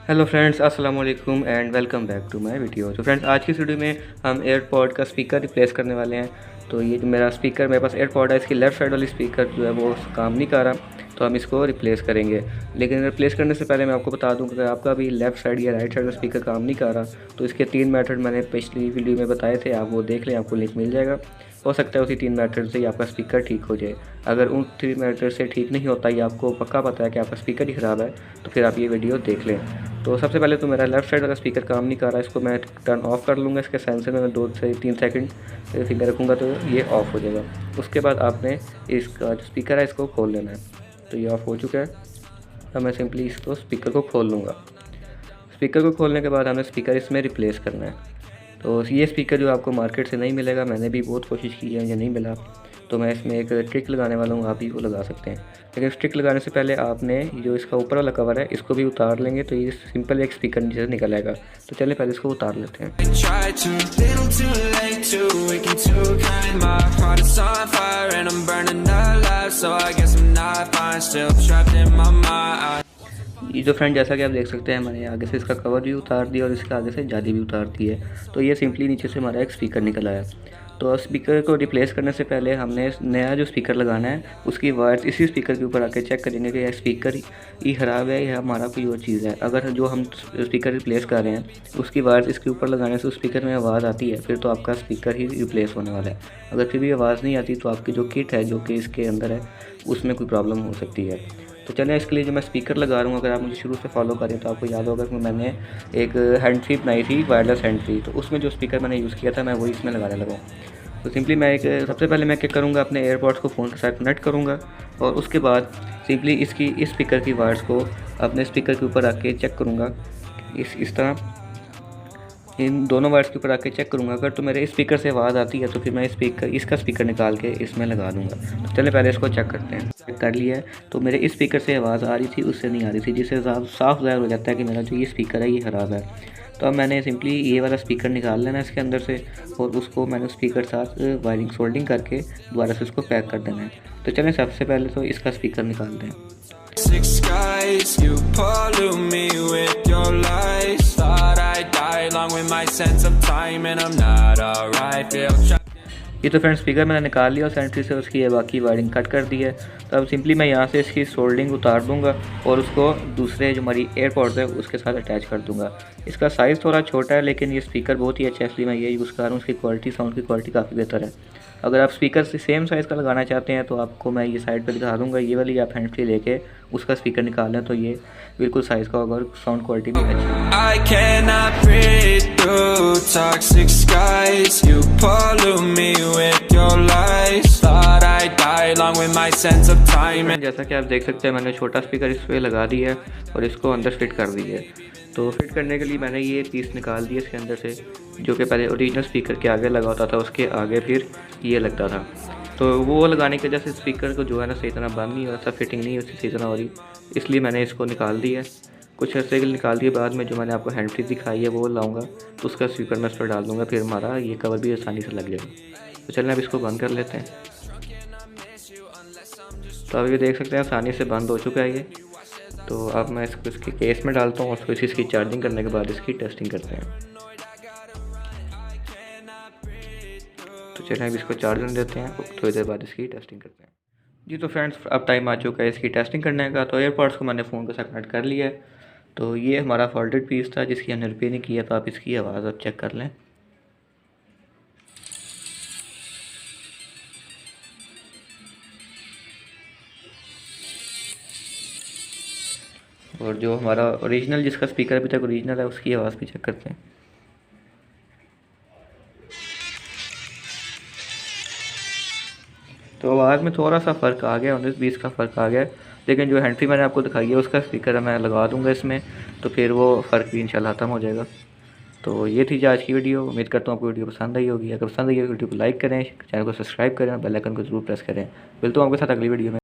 Hello friends, अस्सलाम वालेकुम and welcome back to my video. तो फ्रेंड्स, आज की इस वीडियो में हम एयरपॉड का स्पीकर रिप्लेस करने वाले हैं। तो ये जो मेरा स्पीकर, मेरे पास एयरपॉड है, इसकी लेफ़्ट साइड वाली स्पीकर जो है वो काम नहीं कर रहा, तो हम इसको रिप्लेस करेंगे। लेकिन रिप्लेस करने से पहले मैं आपको बता दूं कि अगर आपका भी लेफ़्ट साइड या राइट साइड का स्पीकर काम नहीं कर रहा, तो इसके 3 मेथड मैंने पिछली वीडियो में बताए थे, आप वो देख लें, आपको लिंक मिल जाएगा। हो सकता है उसी 3 मेथड से ही आपका स्पीकर ठीक हो जाए। अगर उन 3 मेथड से ठीक नहीं होता या आपको पक्का पता है कि आपका स्पीकर ही ख़राब है, तो फिर आप ये वीडियो देख लें। तो सबसे पहले तो मेरा लेफ़्ट साइड वाला स्पीकर काम नहीं कर रहा है, इसको मैं टर्न ऑफ़ कर लूँगा। इसके सेंसर में मैं 2 से 3 सेकंड फिंगर रखूँगा तो ये ऑफ़ हो जाएगा। उसके बाद आपने इसका जो स्पीकर है इसको खोल लेना है। तो ये ऑफ़ हो चुका है। अब मैं सिंपली इसको स्पीकर को खोल लूँगा। स्पीकर को खोलने के बाद हमें स्पीकर इसमें रिप्लेस करना है। तो ये स्पीकर जो आपको मार्केट से नहीं मिलेगा, मैंने भी बहुत कोशिश की है, मुझे नहीं मिला। तो मैं इसमें एक ट्रिक लगाने वाला हूँ, आप भी वो लगा सकते हैं। लेकिन इस ट्रिक लगाने से पहले आपने जो इसका ऊपर वाला कवर है इसको भी उतार लेंगे, तो ये सिंपल एक स्पीकर नीचे से निकल आएगा। तो चलिए पहले इसको उतार लेते हैं। ये जो फ्रेंड, जैसा कि आप देख सकते हैं, मैंने आगे से इसका कवर भी उतार दिया और इसके आगे से जाली भी उतार दी है। तो ये सिंपली नीचे से हमारा एक स्पीकर निकल आया। तो स्पीकर को रिप्लेस करने से पहले हमने नया जो स्पीकर लगाना है उसकी वायर्स इसी स्पीकर के ऊपर आके चेक करेंगे कि यह स्पीकर ही ख़राब है या हमारा कोई और चीज़ है। अगर जो हम स्पीकर रिप्लेस कर रहे हैं उसकी वायर्स इसके ऊपर लगाने से उस स्पीकर में आवाज़ आती है, फिर तो आपका स्पीकर ही रिप्लेस होने वाला है। अगर फिर भी आवाज़ नहीं आती तो आपकी जो किट है जो कि इसके अंदर है उसमें कोई प्रॉब्लम हो सकती है। तो चलिए, इसके लिए जो मैं स्पीकर लगा रहा हूँ, अगर आप मुझे शुरू से फॉलो करें तो आपको याद होगा कि मैंने एक हैंड फ्री बनाई थी, वायरलेस हैंड फ्री। तो उसमें जो स्पीकर मैंने यूज़ किया था मैं वही इसमें लगाने लगा। तो सिंपली मैं सबसे पहले मैं क्या करूँगा, अपने एयरपॉड्स को फ़ोन के साथ कनेक्ट करूँगा और उसके बाद सिंपली इस स्पीकर की वायर्स को अपने स्पीकर के ऊपर आके चेक करूँगा। इस तरह इन दोनों वायर्स के ऊपर आके चेक करूँगा। अगर तो मेरे स्पीकर से आवाज़ आती है तो फिर मैं इसका स्पीकर निकाल के इसमें लगा दूँगा। तो चलिए पहले इसको चेक करते हैं। चेक कर लिया है, तो मेरे इस स्पीकर से आवाज़ आ रही थी, उससे नहीं आ रही थी, जिससे साफ ज़ाहिर हो जाता है कि मेरा जो ये स्पीकर है ये ख़राब है। तो अब मैंने सिंपली ये वाला स्पीकर निकाल लेना है इसके अंदर से और उसको मैंने स्पीकर साथ वायरिंग सोल्डिंग करके दोबारा से उसको पैक कर देना है। तो चलें, सबसे पहले तो इसका स्पीकर निकालते हैं। ये तो फ्रेंड्स, स्पीकर मैंने निकाल लिया और सेंट्री से उसकी बाकी वायरिंग कट कर दी है। तो अब सिंपली मैं यहाँ से इसकी सोल्डिंग उतार दूँगा और उसको दूसरे जो हमारी एयरपॉड्स है उसके साथ अटैच कर दूँगा। इसका साइज़ थोड़ा छोटा है लेकिन ये स्पीकर बहुत ही अच्छा है, इसलिए मैं ये यूज़ कर रहा हूँ। उसकी क्वालिटी, साउंड की क्वालिटी काफ़ी बेहतर है। अगर आप स्पीकर से सेम साइज़ का लगाना चाहते हैं तो आपको मैं ये साइड पर दिखा दूँगा, ये वाली आप हैंड फ्री लेके उसका स्पीकर निकाल लें तो ये बिल्कुल साइज़ का होगा और साउंड क्वालिटी भी अच्छी है। जैसा कि आप देख सकते हैं, मैंने छोटा स्पीकर इस पर लगा दिया है और इसको अंदर फिट कर दिया है। तो फिट करने के लिए मैंने ये पीस निकाल दिया इसके अंदर से, जो कि पहले ओरिजिनल स्पीकर के आगे लगा होता था, उसके आगे फिर ये लगता था। तो वो लगाने की वजह से स्पीकर को जो है ना सही तरह बंद नहीं हो रहा था, फिटिंग नहीं उसकी सही तरह हो रही, इसलिए मैंने इसको निकाल दिया। कुछ ऐसे निकाल दिए, बाद में जो मैंने आपको हैंड फ्री दिखाई है वो लाऊंगा तो उसका स्पीकर मैं उस पर डाल दूँगा, फिर हमारा ये कवर भी आसानी से लग जाएगा। तो चलिए अब इसको बंद कर लेते हैं। तो अब ये देख सकते हैं आसानी से बंद हो चुका है ये। तो अब मैं इसको इसके केस में डालता हूँ और फिर इसकी चार्जिंग करने के बाद इसकी टेस्टिंग करते हैं। तो चलिए अब इसको चार्ज करने देते हैं, थोड़ी देर बाद इसकी टेस्टिंग करते हैं। जी तो फ्रेंड्स, अब टाइम आ चुका है इसकी टेस्टिंग करने का। तो एयरपॉड्स को मैंने फ़ोन के साथ कनेक्ट कर लिया है। तो ये हमारा फॉल्टेड पीस था जिसकी हमने रिपेयर नहीं किया, तो आप इसकी आवाज़ अब चेक कर लें। और जो हमारा ओरिजिनल, जिसका स्पीकर अभी तक ओरिजिनल है, उसकी आवाज़ भी चेक करते हैं। तो आवाज़ में थोड़ा सा फ़र्क आ गया, 19-20 का फ़र्क आ गया, लेकिन जो हैंड फ्री मैंने आपको दिखाई है उसका स्पीकर मैं लगा दूंगा इसमें, तो फिर वो फ़र्क भी इंशाल्लाह ख़त्म हो जाएगा। तो ये थी आज की वीडियो। उम्मीद करता हूँ आपको वीडियो पसंद आई होगी। अगर पसंद आई है वीडियो को लाइक करें, चैनल को सब्सक्राइब करें और बेल आइकन को ज़रूर प्रेस करें। मिलता हूँ आपके साथ अगली वीडियो में।